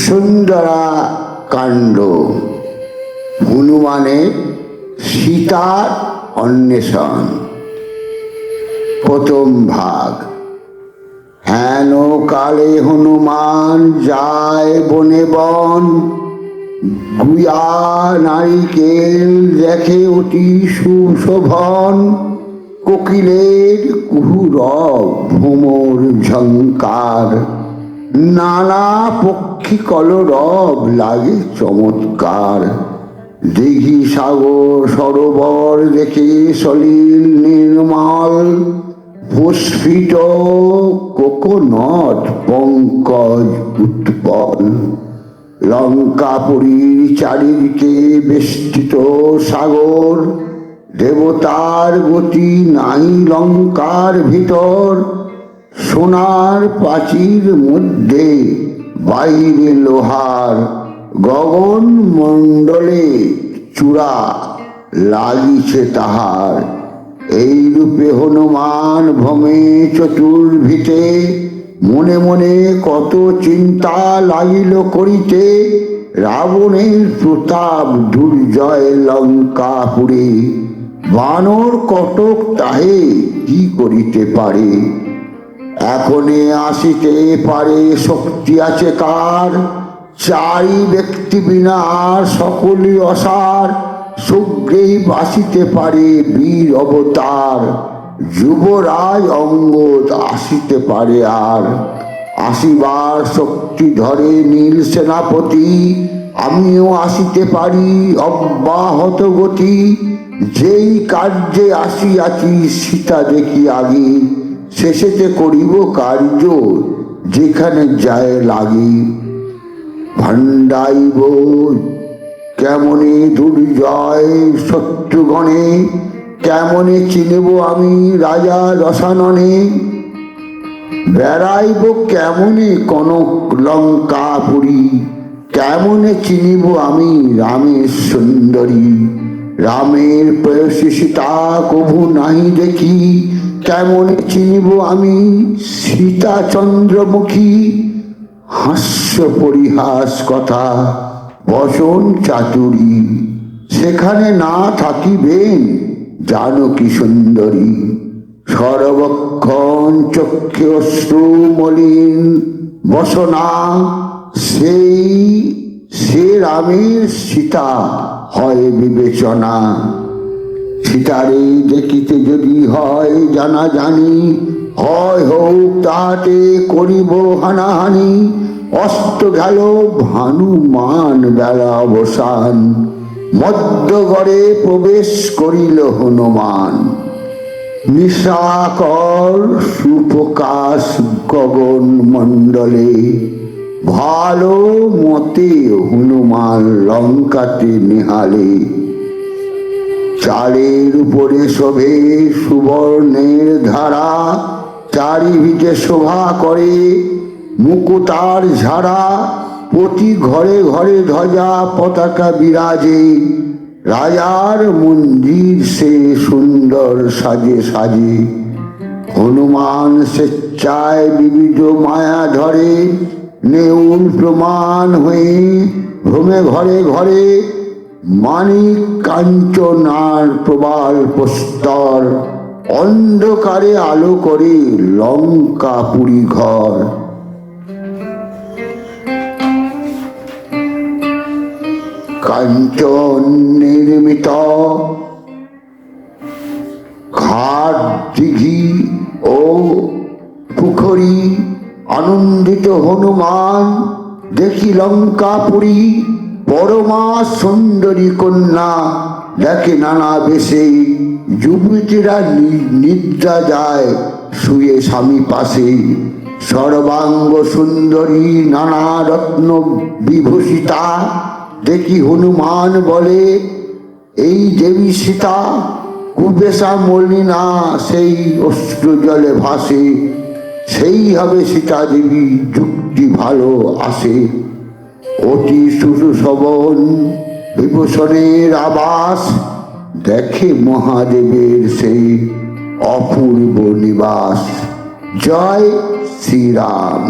সুন্দরা কাণ্ড। হনুমানের সীতার অন্বেষণ। প্রথম ভাগ। হেন কালে হনুমান যায় বনে বন, গুয়া নারিকেল দেখে অতি সুশোভন। কোকিলের কুহুরব ভ্রমর ঝঙ্কার, নানা পক্ষী কলরব লাগে চমৎকার। দিঘি সাগর সরোবর দেখে সলিল নির্মল, পুষ্পিত কোকনদ পঙ্কজ উৎপল। লঙ্কাপুরীর চারিদিকে বেষ্টিত সাগর, দেবতার গতি নাই লঙ্কার ভিতর। সোনার প্রাচীর মধ্যে বাইরে লোহার, গগন মণ্ডলে চূড়া লাগিছে তাহার। এই রূপে হনুমান ভ্রমে চতুর্ভিতে, মনে মনে কত চিন্তা লাগিল করিতে। রাবণের প্রতাপ দুর্জয় লঙ্কাপুরে, বানর কটক তাহে কি করিতে পারে। এখনে আসিতে পারে শক্তি আছে কার, চারি ব্যক্তি বিনা সকলে অসার। সুগ্রীব আসিতে পারে বীর অবতার, যুবরাজ অঙ্গদ আসিতে পারে আর। আসিবার শক্তি ধরে নীল সেনাপতি, আমিও আসিতে পারি অব্যাহত গতি। যেই কার্যে আসিয়াছি সীতা দেখি আগে, শেষেতে করিব কার্য যেখানে যায় লাগি। ভাণ্ডাইব কেমনে দুর্জয় শত্রুগণে, কেমনে চিনিব আমি রাজা দশাননে। বেড়াইব কেমনে কনক লঙ্কাপুরী, কেমনে চিনিব আমি রামের সুন্দরী। রামের প্রেয়সী সীতা কভু নাহি দেখি, কেমনে চিনিব আমি সীতা চন্দ্রমুখী। হাস্য পরিহাস কথা বসন চাতুরী, সেখানে না থাকিবেন জানকী সুন্দরী। সর্বক্ষণ চক্ষে অশ্রু মলিন বসনা, সে রামের সীতা হয় বিবেচনা। সীতারে দেখিতে যদি হয় জানা জানি, হয় হোক তাহাতে করিব হানাহানি। অস্ত গেল ভানুমান বেলা অবসান, মধ্যগড়ে প্রবেশ করিল হনুমান। নিশাকর সুপ্রকাশ গগন মণ্ডলে, ভালো মতে হনুমান লঙ্কাতে নিহালে। চালের উপরে শোভে সুবর্ণের ধারা, চারিদিকে শোভা করে মুকুতার ঝাড়া। প্রতি ঘরে ঘরে ধ্বজা পতাকা বিরাজে, রাজার মন্দির সে সুন্দর সাজে সাজে। হনুমান স্বেচ্ছায় বিবিধ মায়া ধরে, নেউল প্রমাণ হয়ে ভ্রমে ঘরে ঘরে। মানিক কাঞ্চনার প্রবাল প্রস্তর, অন্ধকারে আলো করে লঙ্কাপুরী ঘর। কাঞ্চন নির্মিত ঘাট দিঘি ও পুখরী, আনন্দিত হনুমান দেখি লঙ্কাপুরী। পরমা সুন্দরী কন্যা দেখে নানা বেশে, যুবতীরা নিদ্রা যায় শুয়ে স্বামী পাশে। সর্বাঙ্গ সুন্দরী নানা রত্ন বিভূষিতা, দেখি হনুমান বলে এই দেবী সীতা। কুবেশা মলিনা সেই অশ্রু জলে ভাসে, সেই হবে সীতা দেবী যুক্তি ভালো আসে। অতি সুশোভন বিভূষণের আবাস, দেখে মহাদেবের সেই অপূর্ব নিবাস। জয় শ্রীরাম।